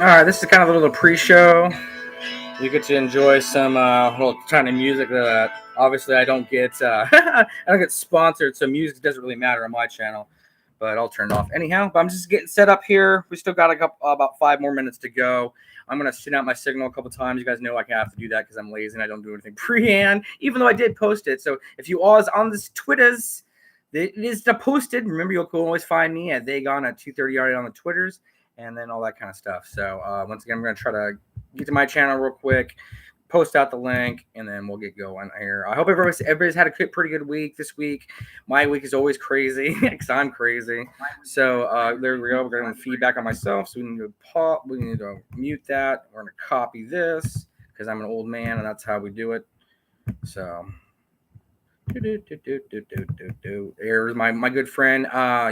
All right, this is kind of a little pre-show. You get to enjoy some little kind of music that obviously I don't get. I don't get sponsored, so music doesn't really matter on my channel. But I'll turn it off anyhow. But I'm just getting set up here. We still got about 5 more minutes to go. I'm gonna send out my signal a couple times. You guys know I have to do that because I'm lazy and I don't do anything pre-hand, even though I did post it. So if you all is on this Twitters, it is posted. Remember, you can always find me at theygon at 2:30 already on the Twitters, and then all that kind of stuff. So once again, I'm gonna try to get to my channel real quick, post out the link, and then we'll get going here. I hope everybody's had a pretty good week this week. My week is always crazy because I'm crazy. So there we go. We're going to feedback on myself. So we need to mute that. We're going to copy this because I'm an old man and that's how we do it. So there's my good friend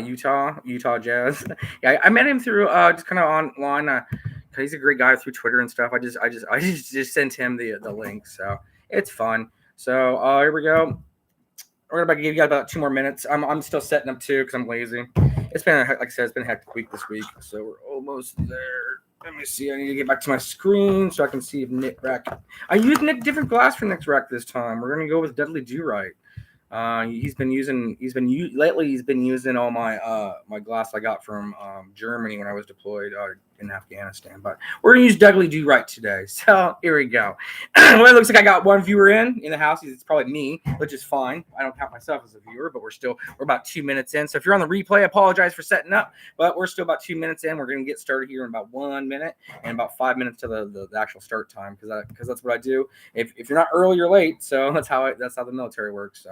Utah Jazz. Yeah, I met him through just kind of online. He's a great guy through Twitter and stuff. I just sent him the link, so it's fun. So here we go. We're about to give you guys about 2 more minutes. I'm still setting up too because I'm lazy. It's been, like I said, it's been a hectic week this week, so we're almost there. Let me see. I need to get back to my screen so I can see if Nick Rack. I used different glass for Nick's Rack this time. We're gonna go with Dudley Do Right. He's been using all my glass I got from Germany when I was deployed in Afghanistan. But we're gonna use Dudley Do Right today. So here we go. Well, it looks like I got one viewer in the house. It's probably me, which is fine. I don't count myself as a viewer, but we're about 2 minutes in. So if you're on the replay, I apologize for setting up, but we're still about 2 minutes in. We're gonna get started here in about 1 minute and about 5 minutes to the actual start time because that's what I do. If you're not early, you're late. So that's how the military works. So.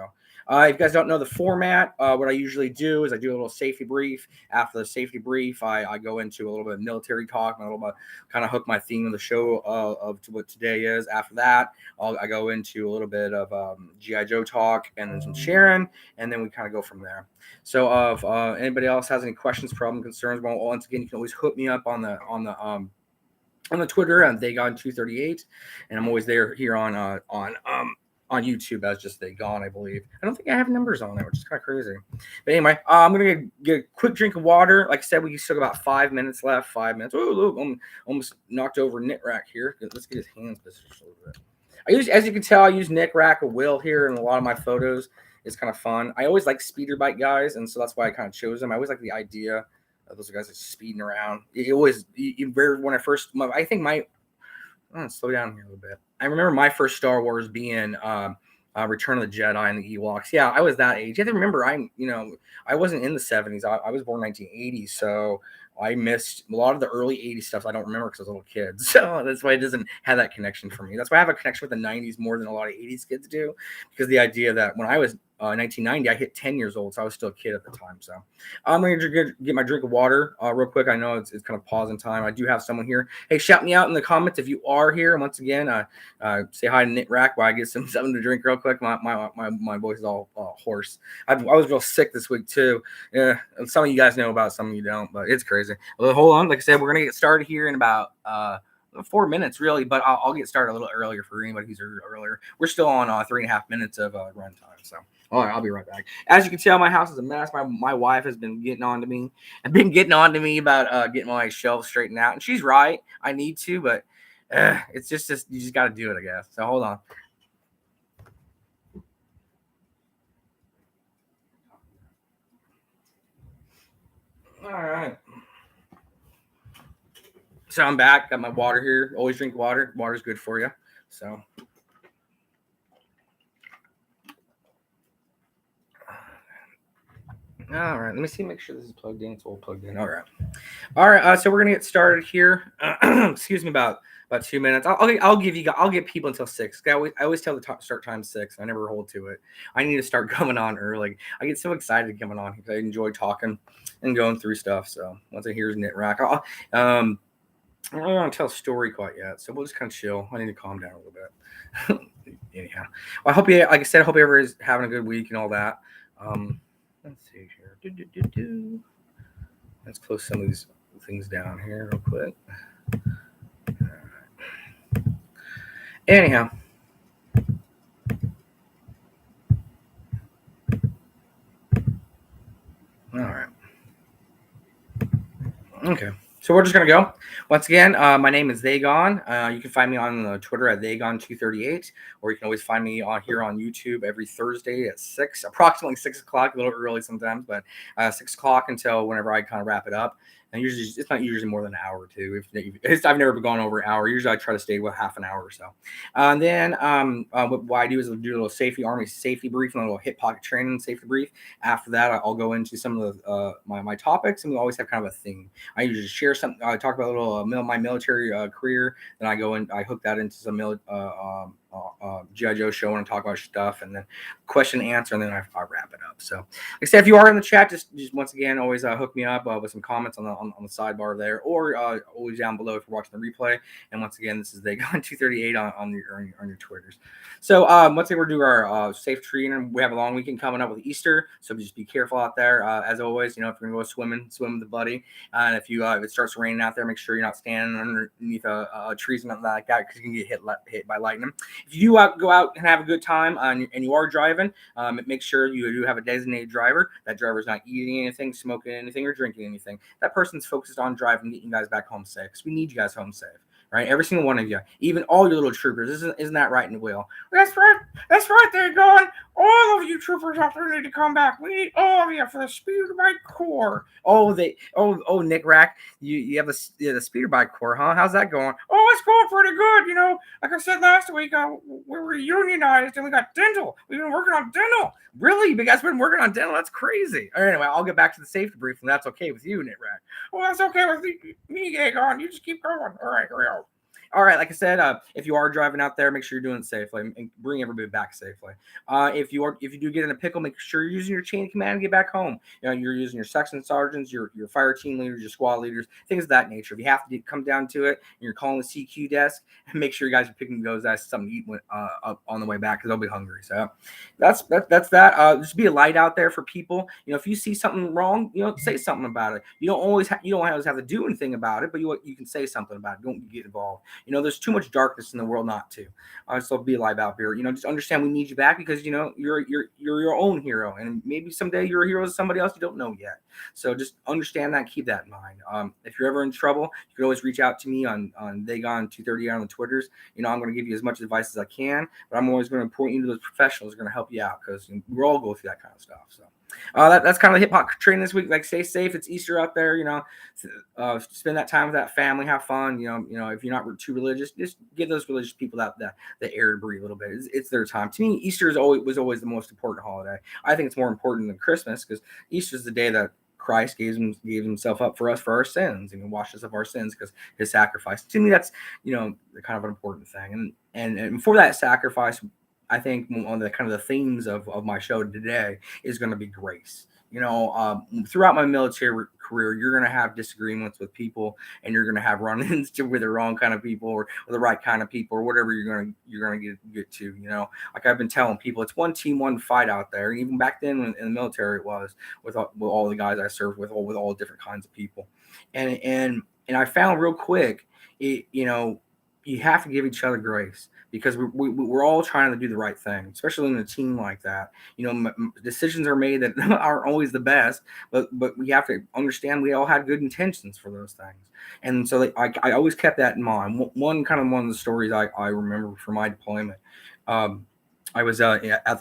If you guys don't know the format, what I usually do is I do a little safety brief. After the safety brief, I go into a little bit of military talk, and a little bit kind of hook my theme of the show of what today is. After that, I go into a little bit of GIJoe talk and then some sharing, and then we kind of go from there. So if anybody else has any questions, problems, concerns, well, once again, you can always hook me up on the Twitter on theygon238, and I'm always there here on YouTube as just they gone, I believe. I don't think I have numbers on there, which is kind of crazy. But anyway, I'm gonna get a quick drink of water. Like I said, we still got about 5 minutes left. 5 minutes. Oh, look, I'm almost knocked over Nick Rack here. Let's get his hands positioned a little bit. As you can tell, I use Nick Rack with Will here in a lot of my photos. It's kind of fun. I always like speeder bike guys, and so that's why I kind of chose them. I always like the idea of those guys just speeding around. When I first, I think I'm gonna slow down here a little bit. I remember my first Star Wars being Return of the Jedi and the Ewoks. Yeah, I was that age. You have to remember, I wasn't in the 70s. I was born 1980, so I missed a lot of the early 80s stuff. I don't remember because I was a little kid. So that's why it doesn't have that connection for me. That's why I have a connection with the 90s more than a lot of 80s kids do, because the idea that when I was 1990, I hit 10 years old, so I was still a kid at the time. So I'm going to get my drink of water real quick. I know it's kind of pausing time. I do have someone here. Hey, shout me out in the comments if you are here. Once again, say hi to Nick Rack while I get something to drink real quick. My voice is all hoarse. I was real sick this week too. Yeah, some of you guys know about it, some of you don't, but it's crazy. Well, hold on. Like I said, we're going to get started here in about 4 minutes, really, but I'll get started a little earlier for anybody who's earlier. We're still on 3.5 minutes of run time, so. All right, I'll be right back. As you can tell, my house is a mess. My wife has been getting on to me. About getting my shelves straightened out, and she's right. I need to, but it's just you just got to do it, I guess. So hold on. All right. So I'm back. Got my water here. Always drink water. Water's good for you. So. All right, let me see. Make sure this is plugged in. It's all plugged in. All right. So we're gonna get started here. Excuse me, about 2 minutes. I'll give people until 6. I always tell the start time 6. I never hold to it. I need to start coming on early. I get so excited coming on because I enjoy talking and going through stuff. So once I hear Knit Rack, I don't want to tell a story quite yet. So we'll just kind of chill. I need to calm down a little bit. Anyhow, well, I hope like I said, I hope everybody's having a good week and all that. Let's see here. Let's close some of these things down here real quick. Anyhow. All right. Okay. So we're just gonna go. Once again, my name is Zagon. You can find me on Twitter at Zagon238, or you can always find me on here on YouTube every Thursday at approximately 6 o'clock, a little early sometimes, but 6 o'clock until whenever I kind of wrap it up. And usually, it's not usually more than an hour or two. I've never gone over an hour. Usually, I try to stay with half an hour or so. And then what I do is I'll do a little safety, army safety brief, and a little hip pocket training safety brief. After that, I'll go into some of the my topics, and we always have kind of a theme. I usually share something. I talk about a little my military career. Then I go and I hook that into some GIJoe show and talk about stuff, and then question and answer, and then I wrap it up. So, like I said, if you are in the chat, just once again, always hook me up with some comments on the sidebar there, or always down below if you're watching the replay. And once again, this is Dagon238 on your Twitters. So once again, we're doing our safe training. We have a long weekend coming up with Easter, so just be careful out there. As always, if you're gonna go swim with the buddy. And if it starts raining out there, make sure you're not standing underneath trees and nothing like that, because you can get hit by lightning. If you do go out and have a good time and you are driving, make sure you do have a designated driver. That driver's not eating anything, smoking anything, or drinking anything. That person's focused on driving, getting you guys back home safe. Because we need you guys home safe. Right, every single one of you, even all your little troopers. Isn't that right, and Will? That's right. That's right. They're going. All of you troopers out there need to come back. We need all of you for the Speeder Bike Corps. Nick Rack, you have the Speeder Bike Corps, huh? How's that going? Oh, it's going pretty good. Like I said last week, we were unionized and we got dental. We've been working on dental. Really? You guys been working on dental? That's crazy. All right, anyway, I'll get back to the safety brief, and that's okay with you, Nick Rack. Well, that's okay with me, Dagon. You just keep going. All right, here we go. All right, like I said, if you are driving out there, make sure you're doing it safely and bring everybody back safely. If you do get in a pickle, make sure you're using your chain of command to get back home. You're using your section sergeants, your fire team leaders, your squad leaders, things of that nature. If you have to come down to it, and you're calling the CQ desk, make sure you guys are picking those guys something to eat up on the way back, because they'll be hungry. So that's that. Just be a light out there for people. If you see something wrong, say something about it. You don't always have to do anything about it, but you can say something about it. Don't get involved. There's too much darkness in the world not to. So be alive out here. Just understand we need you back, because you're your own hero, and maybe someday you're a hero to somebody else you don't know yet. So just understand that, keep that in mind. If you're ever in trouble, you can always reach out to me on Dagon238 on the Twitters. I'm going to give you as much advice as I can, but I'm always going to point you to those professionals who are going to help you out, because we all go through that kind of stuff. So that's kind of the hip hop training this week. Like, stay safe. It's Easter out there. Spend that time with that family. Have fun. If you're not too religious, just give those religious people the air to breathe a little bit. It's their time. To me, Easter was always the most important holiday. I think it's more important than Christmas, because Easter is the day that Christ gave himself up for us, for our sins, and washed us of our sins because his sacrifice. To me, that's kind of an important thing. And for that sacrifice, I think one of the kind of the themes of my show today is going to be grace. Throughout my military career, you're going to have disagreements with people, and you're going to have run-ins with the wrong kind of people, or the right kind of people, or whatever you're going to get to. Like I've been telling people, it's one team, one fight out there. Even back then in the military, it was with all the guys I served with all different kinds of people, and I found real quick, you have to give each other grace, because we're all trying to do the right thing, especially in a team like that. Decisions are made that aren't always the best, but we have to understand we all had good intentions for those things. And so I always kept that in mind. One of the stories I remember from my deployment, I was at the at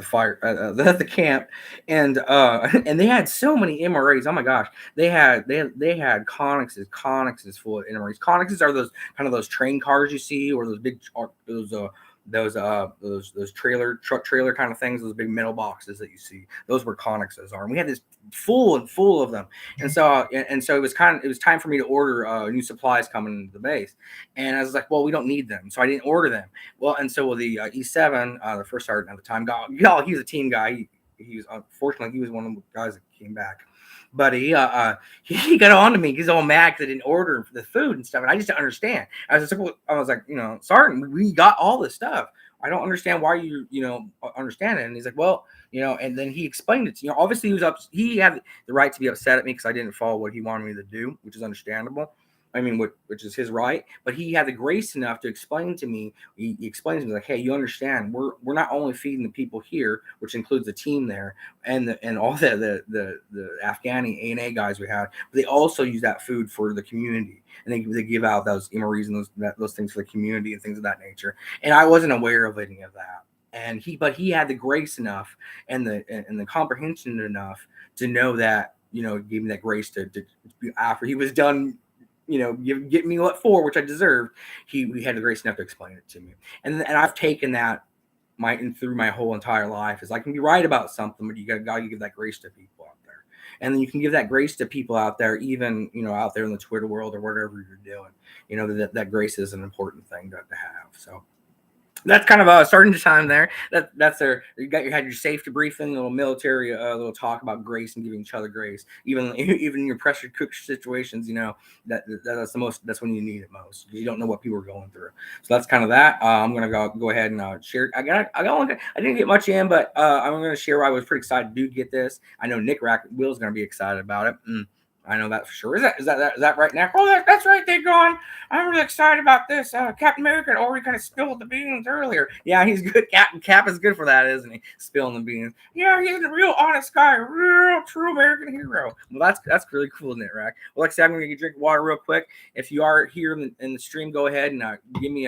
the camp, and they had so many MRAs. Oh my gosh, they had Connexes full of MRAs. Connexes are those train cars you see, or those big those truck trailer kind of things, those big metal boxes that you see. Those were Connexes are, and we had this full of them. And so it was time for me to order new supplies coming into the base, and I was like, well, we don't need them, so I didn't order them. Well, and so the E7, the first sergeant at the time, he was a team guy. He was, unfortunately, he was one of the guys that came back. But he got on to me. He's all mad because I didn't order the food and stuff, and I just didn't understand. I was like, Sergeant, we got all this stuff. I don't understand why you understand it. And he's like, well, and then he explained it to you. Obviously, he had the right to be upset at me because I didn't follow what he wanted me to do, which is understandable. I mean, which is his right, but he had the grace enough to explain to me. He explains to me like, "Hey, you understand? We're not only feeding the people here, which includes the team there, and all the Afghani A&A guys we had, but they also use that food for the community, and they give out those MREs and those things for the community and things of that nature. And I wasn't aware of any of that. And he had the grace enough and the comprehension enough to know that, gave me that grace to after he was done, get me what for, which I deserved. He had the grace enough to explain it to me, and I've taken that through my whole entire life. Is I can be right about something, but you gotta give that grace to people out there, and then you can give that grace to people out there, even out there in the Twitter world or whatever you're doing. That grace is an important thing to have. So that's kind of starting the time there. That's their you had your safety briefing, little military, little talk about grace and giving each other grace, even in your pressure cook situations. That's the most. That's when you need it most. You don't know what people are going through. So that's kind of that. I'm gonna go ahead and share. I didn't get much in, but I'm gonna share why I was pretty excited to get this. I know Nick Will's gonna be excited about it. I know that for sure. Is that right, Nick? Oh, that's right. They're gone. I'm really excited about this. Captain America already kind of spilled the beans earlier. Yeah, he's good. Cap is good for that, isn't he? Spilling the beans. Yeah, he's a real honest guy, real true American hero. Well, that's really cool, Nick Rack. Well, like I said, I'm gonna drink water real quick. If you are here in the stream, go ahead and give me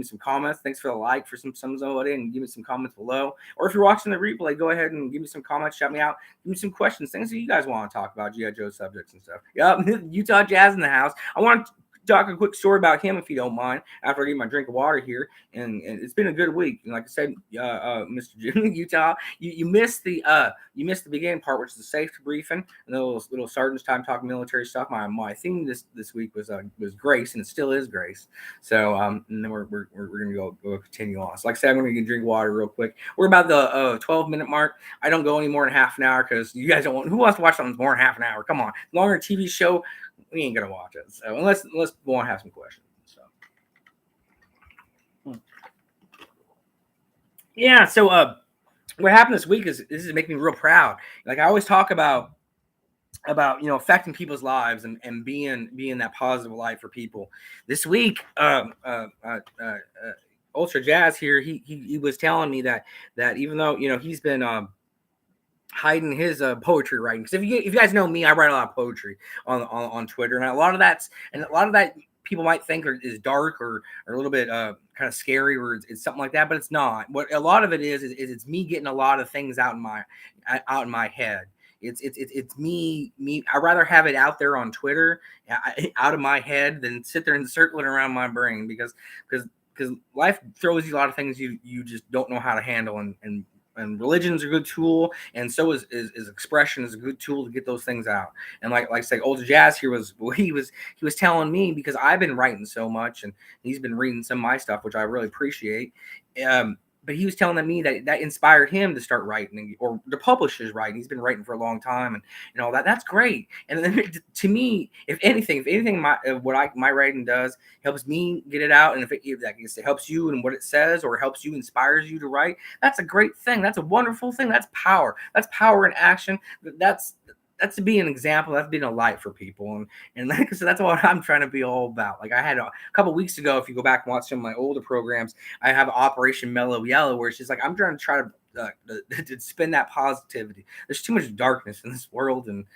some comments. Thanks for the like for somebody, and give me some comments below. Or if you're watching the replay, go ahead and give me some comments. Shout me out. Give me some questions, things that you guys want to talk about, GIJoe subjects and stuff. Yep, Utah Jazz in the house. I want to talk a quick story about him, if you don't mind, after I get my drink of water here. And it's been a good week. And like I said, Mr. Jim, Utah, you missed the beginning part, which is the safety briefing and the little sergeant's time talking military stuff. My theme this week was grace, and it still is grace. So and then we're gonna go continue on. So like I said, I'm gonna drink water real quick. We're about the 12-minute mark. I don't go any more than half an hour because you guys don't want. Who wants to watch something more than half an hour? Come on, longer TV show. We ain't gonna watch it. So unless we want to have some questions. So yeah. So what happened this week is this is making me real proud. Like I always talk about affecting people's lives and being that positive light for people. This week, Ultra Jazz here, he was telling me that even though he's been hiding his poetry writing, because if you guys know me, I write a lot of poetry on Twitter, and a lot of that people might think is dark or a little bit kind of scary, or it's something like that, but it's not. What a lot of it is it's me getting a lot of things out in my head. It's me. I'd rather have it out there on Twitter, out of my head, than sit there and circle it around my brain, because life throws you a lot of things you just don't know how to handle, and religion's a good tool, and so is expression is a good tool to get those things out. And like I say, Old Jazz here he was telling me, because I've been writing so much, and he's been reading some of my stuff, which I really appreciate. But he was telling me that inspired him to start writing, or to publish his writing. He's been writing for a long time, and all that. That's great. And then to me, if anything, my writing does helps me get it out, and if it helps you in what it says, or helps you, inspires you to write, that's a great thing. That's a wonderful thing. That's power. That's power in action. That's to be an example. That's being a light for people, and like I said, that's what I'm trying to be all about. Like I had a couple weeks ago, if you go back and watch some of my older programs, I have Operation Mellow Yellow, where it's just like I'm trying to spin that positivity. There's too much darkness in this world, and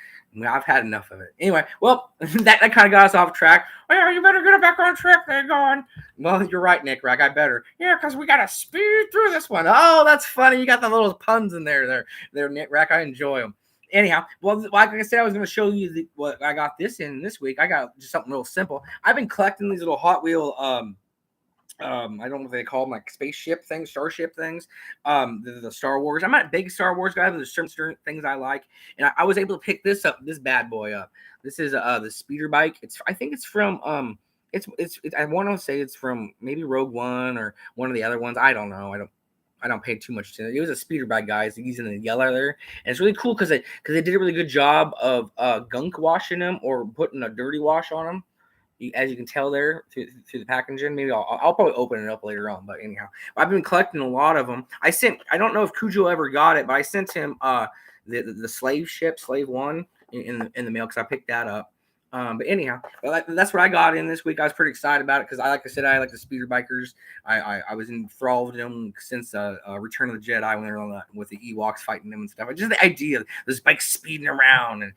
I've had enough of it. Anyway, well, that kind of got us off track. Oh, yeah, you better get it back on track. They're gone. Well, you're right, Nick Rack. I better. Yeah, because we got to speed through this one. Oh, that's funny. You got the little puns in there, Nick Rack. I enjoy them. Anyhow, well, like I said, I was going to show you what I got this week. I got just something real simple. I've been collecting these little Hot Wheel, I don't know what they call them, like spaceship things, starship things, the Star Wars. I'm not a big Star Wars guy, but there's certain things I like, and I was able to pick this bad boy up. This is the speeder bike. I think it's from I want to say it's from maybe Rogue One or one of the other ones. I don't know. I don't pay too much attention. It was a speeder bike, guys. He's in the yellow there, and it's really cool because they did a really good job of gunk washing them, or putting a dirty wash on them. As you can tell there through the packaging. Maybe I'll probably open it up later on. But anyhow, I've been collecting a lot of them. I don't know if GIJoe ever got it, but I sent him the slave ship, Slave One, in the mail, because I picked that up. But anyhow, that's what I got in this week. I was pretty excited about it because, like I said, I like the speeder bikers. I was enthralled with them since Return of the Jedi when they were on with the Ewoks fighting them and stuff. Just the idea of this bike speeding around, and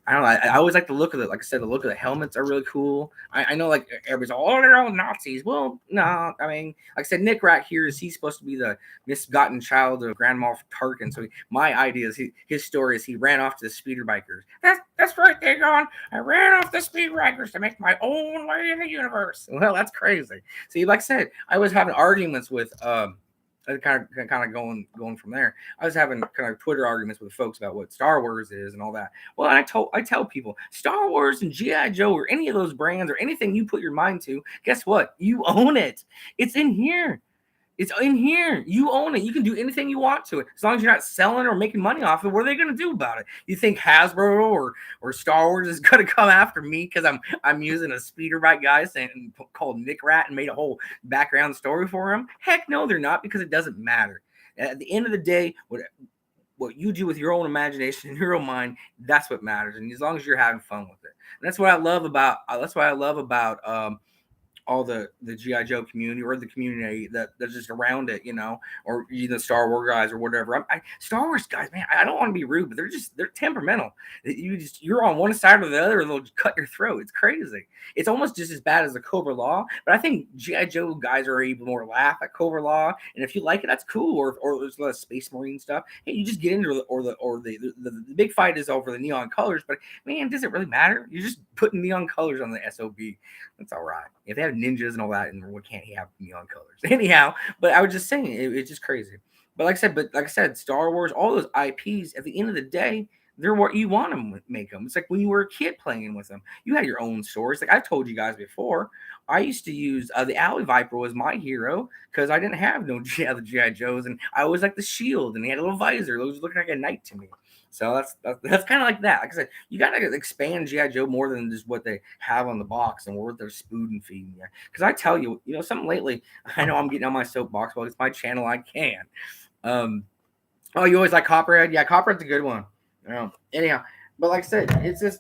I don't know. I always like the look of it. Like I said, the look of the helmets are really cool. I know like everybody's all, oh, they're all Nazis. Well, no, I mean, like I said, Nick Rat here is he's supposed to be the misgotten child of Grand Moff Tarkin. So my idea is his story is he ran off to the speeder bikers. That's right, they're gone. I ran off the speed rackers to make my own way in the universe. Well, that's crazy. See, like I said, I was having arguments with kind of going from there. I was having kind of Twitter arguments with folks about what Star Wars is and all that. Well, I tell people Star Wars and GIJoe or any of those brands or anything you put your mind to, guess what? You own it. It's in here. It's in here. You own it. You can do anything you want to it. As long as you're not selling or making money off it, what are they going to do about it? You think Hasbro or Star Wars is going to come after me because I'm using a speeder bike guy called Nick Rat and made a whole background story for him? Heck no, they're not, because it doesn't matter. At the end of the day, what you do with your own imagination and your own mind, that's what matters. And as long as you're having fun with it, and that's what I love about. All the GIJoe community or the community that's just around it, or the Star Wars guys or whatever. Star Wars guys, man, I don't want to be rude, but they're temperamental. You're on one side or the other, they'll cut your throat. It's crazy. It's almost just as bad as the Cobra Law, but I think GIJoe guys are able to more laugh at Cobra Law, and if you like it, that's cool. Or there's a lot of Space Marine stuff. Hey, you just get into the big fight is over the neon colors, but man, does it really matter? You're just putting neon colors on the SOB. That's all right. If they have ninjas and all that, and what can't he have neon colors? Anyhow, but I was just saying, it's just crazy. But like I said, Star Wars, all those IPs, at the end of the day, they're what you want to make them. It's like when you were a kid playing with them, you had your own stories. Like I've told you guys before, I used to use the Alley Viper was my hero because I didn't have no the GI Joes, and I always like the shield, and he had a little visor. It was looking like a knight to me. So that's kind of like that. Like I said, you got to expand GIJoe more than just what they have on the box and what they're spoon feeding you. Because I tell you, something lately, I know I'm getting on my soapbox. Well, it's my channel. I can. Oh, you always like Copperhead? Yeah, Copperhead's a good one. Anyhow, but like I said, it's just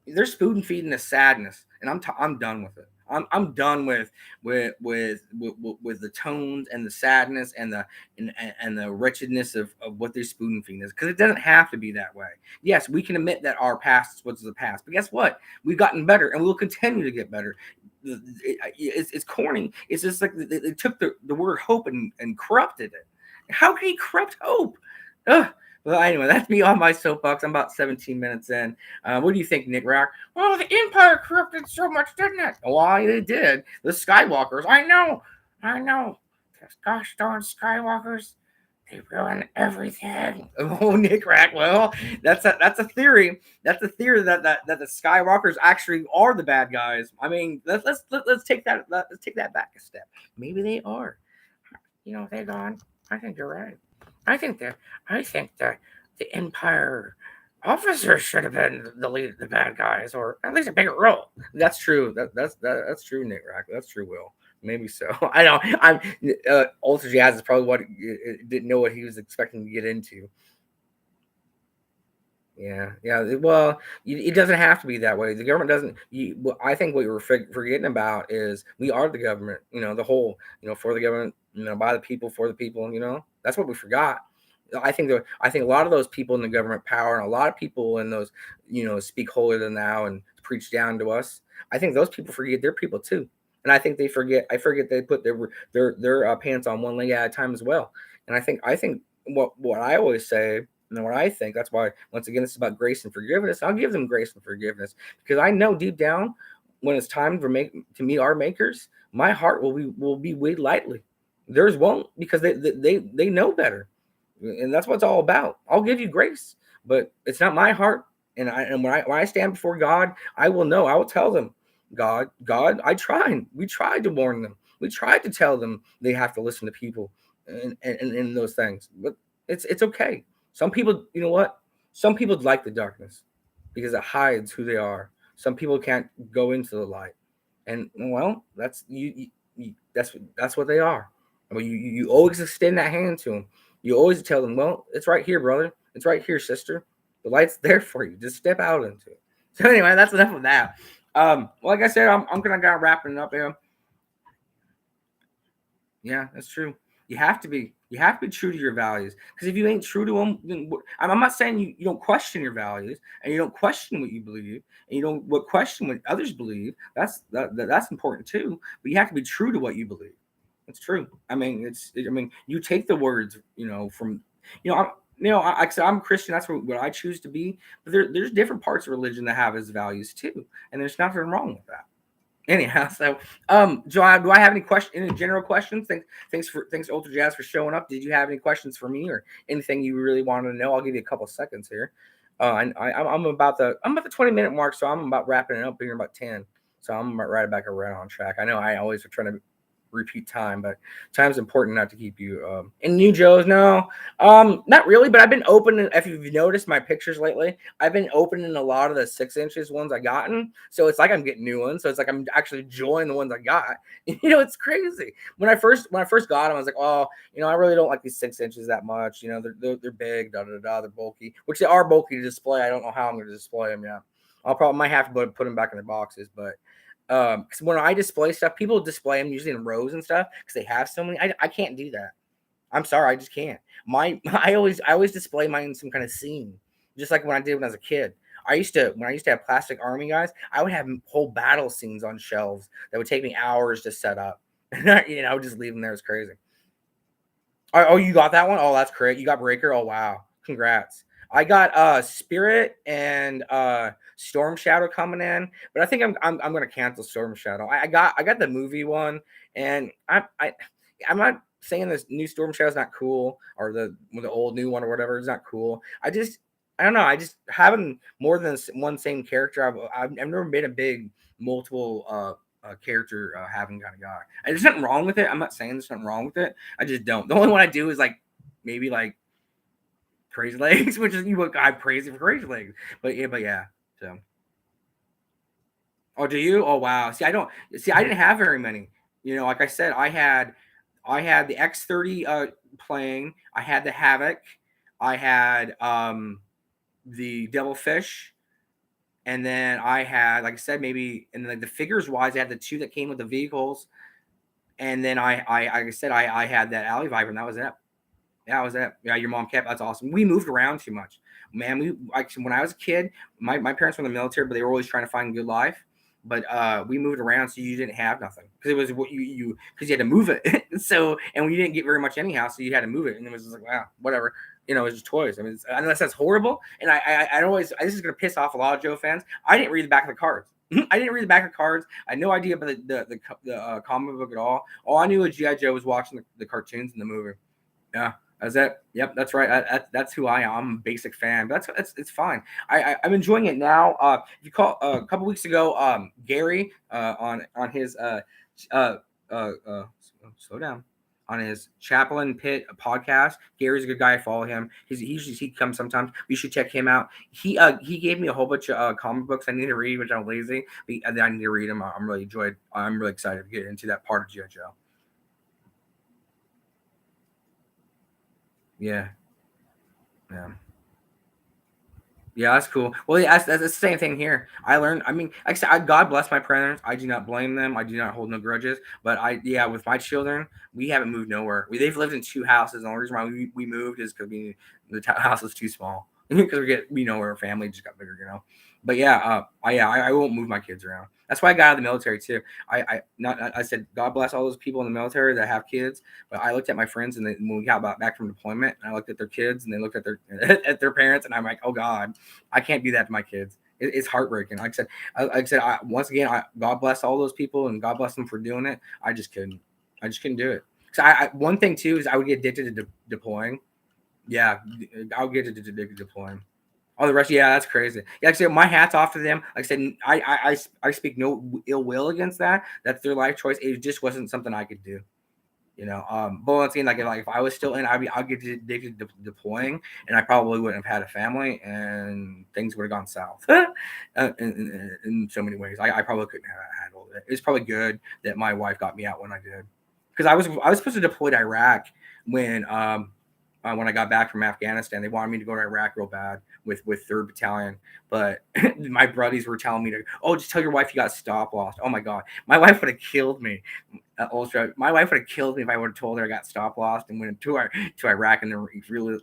they're spoon feeding the sadness, and I'm done with it. I'm done with the tones and the sadness and the wretchedness of what they're spoon feeding is, because it doesn't have to be that way. Yes, we can admit that our past is what's the past, but guess what? We've gotten better, and we'll continue to get better. It's corny. It's just like they took the word hope and corrupted it. How can you corrupt hope? Ugh. Well, anyway, that's me on my soapbox. I'm about 17 minutes in. What do you think, Nick Rock? Well, the Empire corrupted so much, didn't it? Well, it did. The Skywalkers. I know. Those gosh darn Skywalkers. They ruin everything. Oh, Nick Rack. Well, that's a theory. That's a theory that the Skywalkers actually are the bad guys. I mean, let's take that back a step. Maybe they are. They're gone. I think you're right. I think that the Empire officers should have been the bad guys, or at least a bigger role. That's true. That's true, Nick Rack. That's true, Will. Maybe so. I know. I'm Ultra Jazz is probably what didn't know what he was expecting to get into. Yeah. Well, it doesn't have to be that way. The government doesn't. I think what you're forgetting about is we are the government. The whole. For the government. By the people, for the people. That's what we forgot. I think a lot of those people in the government power and a lot of people in those, speak holier than thou and preach down to us. I think those people forget they're people too, and I think they forget. I forget they put their pants on one leg at a time as well. And I think what I always say. And what I think, that's why, once again, it's about grace and forgiveness. I'll give them grace and forgiveness because I know deep down when it's time to meet our makers, my heart will be weighed lightly. Theirs won't, because they know better, and that's what it's all about. I'll give you grace, but it's not my heart. And when I stand before God, I will know. I will tell them, God, I tried. We tried to warn them. We tried to tell them they have to listen to people and those things, but it's okay. Some people, you know what? Some people like the darkness because it hides who they are. Some people can't go into the light, and well, that's you. That's what they are. I mean, you always extend that hand to them. You always tell them, well, it's right here, brother. It's right here, sister. The light's there for you. Just step out into it. So anyway, that's enough of that. Like I said, I'm gonna kind of wrapping it up here. Yeah, that's true. You have to be true to your values. Because if you ain't true to them, then I'm not saying you don't question your values and you don't question what you believe and you don't what question what others believe. That's important too. But you have to be true to what you believe. It's true. I mean, I mean, you take the words, from, I'm, like I said, I'm Christian. That's what I choose to be. But there's different parts of religion that have its values too, and there's nothing wrong with that. Anyhow, so Joe, do I have any general questions? Thanks Ultra Jazz for showing up. Did you have any questions for me or anything you really wanted to know? I'll give you a couple seconds here. I'm about the 20-minute mark, so I'm about wrapping it up here in about 10. So I'm right back around on track. I know I always are trying to repeat time, but time's important not to keep you. And new Joes, no, not really. But I've been opening. If you've noticed my pictures lately, I've been opening a lot of the 6 inches ones I gotten. So it's like I'm getting new ones. So it's like I'm actually enjoying the ones I got. It's crazy. When I first got them, I was like, oh, I really don't like these 6 inches that much. They're big, they're bulky, which they are bulky to display. I don't know how I'm going to display them yet. I'll probably might have to put them back in their boxes, but because when I display stuff, people display them usually in rows and stuff because they have so many. I can't do that. I'm sorry, I just can't. I always display mine in some kind of scene, just like when I did when I was a kid. When I used to have plastic army guys, I would have whole battle scenes on shelves that would take me hours to set up. I would just leave them there. It's crazy. Oh, you got that one? Oh, that's great. You got Breaker. Oh, wow. Congrats. I got Spirit and Storm Shadow coming in, but I think I'm gonna cancel Storm Shadow. I got the movie one, and I'm not saying this new Storm Shadow's not cool or the old new one or whatever is not cool. I don't know. I just having more than one same character. I've never been a big multiple character having kind of guy. And there's nothing wrong with it. I'm not saying there's nothing wrong with it. I just don't. The only one I do is like maybe like Crazy Legs, which is you look I praise you for Crazy Legs. But yeah. So oh, do you? Oh wow. I didn't have very many. Like I said, I had the X30 playing. I had the Havoc. I had the Devilfish. And then I had, like I said, maybe, and then the figures wise, I had the two that came with the vehicles. And then like I said, I had that Alley Viper, and that was it. That was it. Yeah, your mom kept. That's awesome. We moved around too much, man. When I was a kid, my parents were in the military, but they were always trying to find a good life. But we moved around, so you didn't have nothing because it was what you because you had to move it. So and we didn't get very much anyhow, so you had to move it, and it was just like wow, whatever. It's just toys. I mean, unless that's horrible, and this is gonna piss off a lot of Joe fans. I didn't read the back of the cards. I didn't read the back of the cards. I had no idea about the comic book at all. All I knew was GI Joe was watching the cartoons and the movie. Yeah. That's it. Yep, that's right. That's who I am. I'm a basic fan. But it's fine. I'm enjoying it now. If you call a couple weeks ago, Gary on his uh, slow down on his Chaplain Pit podcast. Gary's a good guy. I follow him. He comes sometimes. You should check him out. He gave me a whole bunch of comic books I need to read, which I'm lazy. But I need to read them. I'm really excited to get into that part of GIJoe. Yeah. Yeah. Yeah, that's cool. Well, yeah, that's the same thing here. I learned. I mean, like I said, God bless my parents. I do not blame them. I do not hold no grudges. But yeah, with my children, we haven't moved nowhere. They've lived in two houses. The only reason why we moved is because the house was too small. Because our family just got bigger. But yeah, I won't move my kids around. That's why I got out of the military too. I said God bless all those people in the military that have kids. But I looked at my friends and when we got back from deployment, and I looked at their kids and they looked at their at their parents, and I'm like, oh God, I can't do that to my kids. It's heartbreaking. Once again, God bless all those people and God bless them for doing it. I just couldn't. I just couldn't do it. So one thing too is I would get addicted to deploying. Yeah, I'll get addicted to deploying. Oh, the rest, yeah, that's crazy. Yeah, like I said, my hat's off to them. Like I said, I speak no ill will against that. That's their life choice. It just wasn't something I could do. But once again, like if I was still in, I'd get addicted to deploying, and I probably wouldn't have had a family, and things would have gone south in so many ways. I probably couldn't have handled it. It's probably good that my wife got me out when I did, because I was supposed to deploy to Iraq when I got back from Afghanistan. They wanted me to go to Iraq real bad, with 3rd Battalion. But my buddies were telling me to, oh, just tell your wife you got stop loss. Oh my god, my wife would have killed me. My wife would have killed me if I would have told her I got stop lost and went to Iraq and then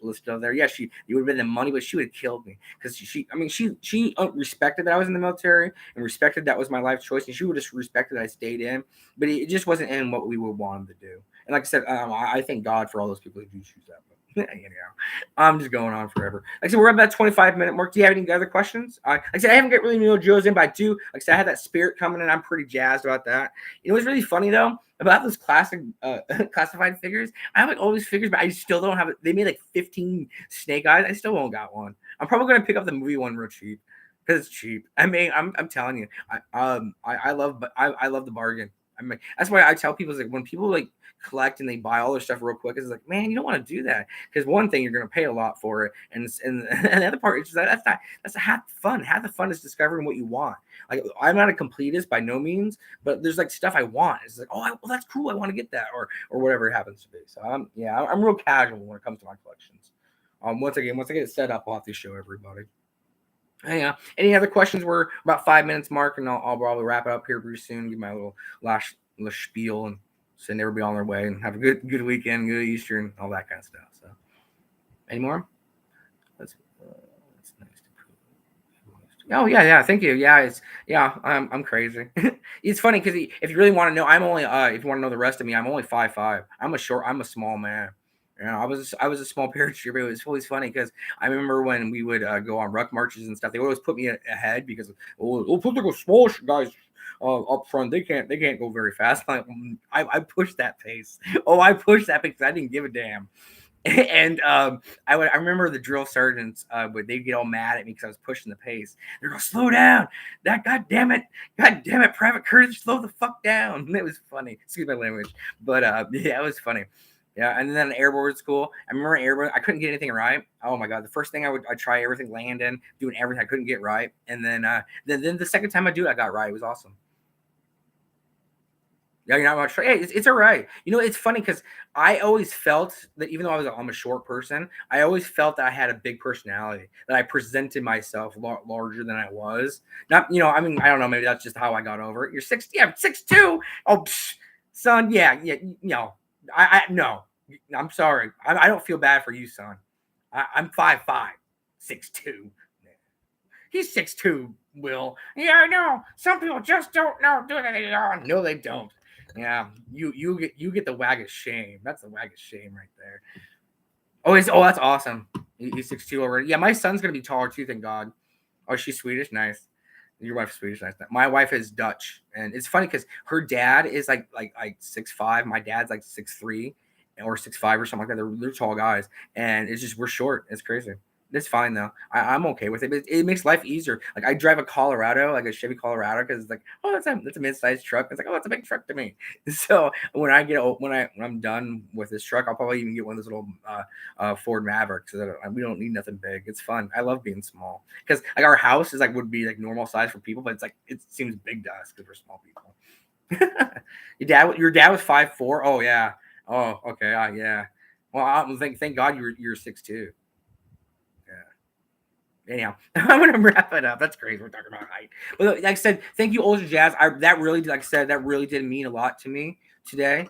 listed over there. Yeah, you would have been the money, but she would have killed me because she respected that I was in the military and respected that was my life choice, and she would just respected that I stayed in, but it just wasn't in what we would want them to do. And like I said, I thank God for all those people who do choose that. But I'm just going on forever. Like I said, we're at that 25-minute mark. Do you have any other questions? Like I said, I haven't got really Joe's in, but I do. Like I said, I had that spirit coming in. I'm pretty jazzed about that. You know what's really funny though about those classic classified figures? I have like all these figures, but I still don't have it. They made like 15 Snake Eyes. I still won't got one. I'm probably gonna pick up the movie one real cheap because it's cheap. I mean, I'm telling you, I love the bargain. I mean, that's why I tell people is like when people like collect and they buy all their stuff real quick, it's like, man, you don't want to do that because one thing, you're going to pay a lot for it, and the other part is just that's half the fun. Half the fun is discovering what you want. Like I'm not a completist by no means, but there's like stuff I want. It's like, oh, well, that's cool. I want to get that or whatever it happens to be. So I'm real casual when it comes to my collections. Once I get it set up, I'll have to show everybody. Yeah. Any other questions? We're about 5 minutes mark, and I'll probably wrap it up here pretty soon. Give my little last spiel and send everybody on their way and have a good weekend, good Easter, and all that kind of stuff. So, any more? That's nice to. Oh yeah. Thank you. Yeah. I'm crazy. It's funny because if you really want to know, I'm only if you want to know the rest of me, I'm only 5'5". I'm a small man. You know, I was a small paratrooper. It was always funny because I remember when we would go on ruck marches and stuff. They would always put me ahead because we'll put the small guys up front. They can't go very fast. I pushed that pace. Oh, I pushed that pace because I didn't give a damn. And I remember the drill sergeants would they get all mad at me because I was pushing the pace. They're going, slow down. That god damn it, Private Curtis, slow the fuck down. And it was funny. Excuse my language, but yeah, it was funny. Yeah, and then airborne school. I remember airborne. I couldn't get anything right. Oh my god! The first thing I try everything, landing, doing everything. I couldn't get right, and then the second time I do it, I got right. It was awesome. Yeah, you're not much. Hey, it's all right. You know, it's funny because I always felt that even though I'm a short person, I always felt that I had a big personality. That I presented myself larger than I was. Not, I mean, I don't know. Maybe that's just how I got over it. You're 6', yeah, 6'2". Oh, son, yeah. No. I'm sorry. I don't feel bad for you, son. I'm 5'5", 6'2". He's 6'2", Will. Yeah, I know. Some people just don't know. No, they don't. Yeah, you get the wag of shame. That's the wag of shame right there. That's awesome. He's 6'2" already. Yeah, my son's gonna be taller too. Thank God. Oh, she's Swedish. Nice. Your wife's Swedish. Nice. My wife is Dutch, and it's funny because her dad is like 6'5". My dad's like 6'3" or 6'5" or something like that. They're tall guys, and it's just we're short. It's crazy. It's fine though. I'm okay with it. But it makes life easier. Like I drive a Colorado, like a Chevy Colorado, because it's like, oh, that's a mid-sized truck. It's like, oh, it's a big truck to me. So when I'm done with this truck, I'll probably even get one of those little Ford Mavericks. So that we don't need nothing big. It's fun. I love being small because like our house is like would be like normal size for people, but it's like it seems big to us because we're small people. Your dad was 5'4". Oh yeah. Oh okay. Yeah. Well, thank God you're 6'2". Anyhow, I'm gonna wrap it up. That's crazy. We're talking about height. But like I said, thank you, Ultra Jazz. That really, like I said, that really did mean a lot to me today.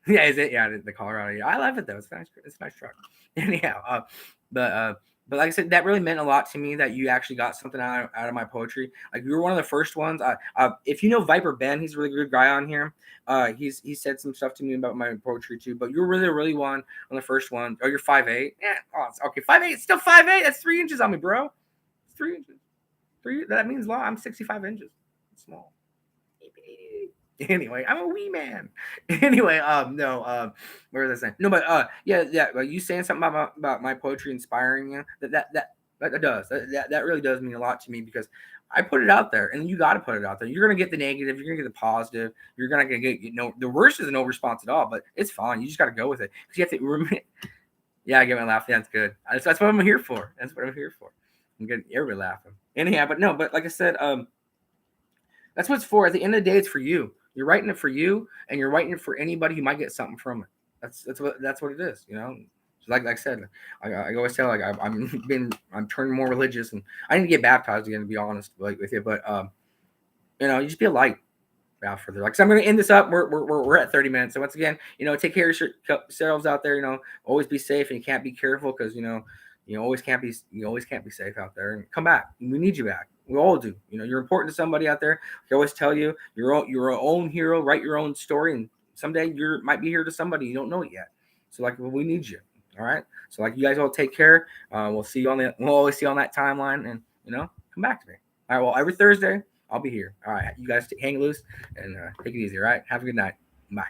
Yeah, is it? Yeah, the Colorado. Yeah, I love it though. It's nice. It's a nice truck. Anyhow, but like I said, that really meant a lot to me that you actually got something out of my poetry. Like you were one of the first ones. If you know Viper Ben, he's a really good guy on here. He said some stuff to me about my poetry too. But you're really one on the first one. Oh, you're 5'8". Yeah. Oh, okay. 5'8". Still 5'8". That's 3 inches on me, bro. 3 inches. That means a lot. I'm 65 inches. It's small. Anyway, I'm a wee man. Anyway, no, where was I saying? No, but yeah. Like you saying something about my poetry inspiring you. That does. That really does mean a lot to me because I put it out there, and you got to put it out there. You're gonna get the negative. You're gonna get the positive. You're gonna get the worst is no response at all, but it's fine. You just got to go with it because you have to remember. Yeah, I get my laugh. Yeah, that's good. That's what I'm here for. That's what I'm here for. I'm getting everybody laughing. Anyhow, but like I said, that's what it's for. At the end of the day, it's for you. You're writing it for you, and you're writing it for anybody who might get something from it. That's what it is, Like I said, I always tell, like I'm turning more religious, and I need to get baptized again, to be honest, like with you. But you just be a light out further. Like, so I'm going to end this up. We're at 30 minutes. So once again, take care of yourselves out there. Always be safe, and you can't be careful because you always can't be safe out there. And come back. We need you back. We all do. You're important to somebody out there. I always tell you, you're your own hero. Write your own story, and someday you might be here to somebody you don't know it yet. So like, we need you. All right. So like, you guys all take care. We'll always see you on that timeline, and come back to me. All right. Well, every Thursday I'll be here. All right. You guys hang loose and take it easy. All right. Have a good night. Bye.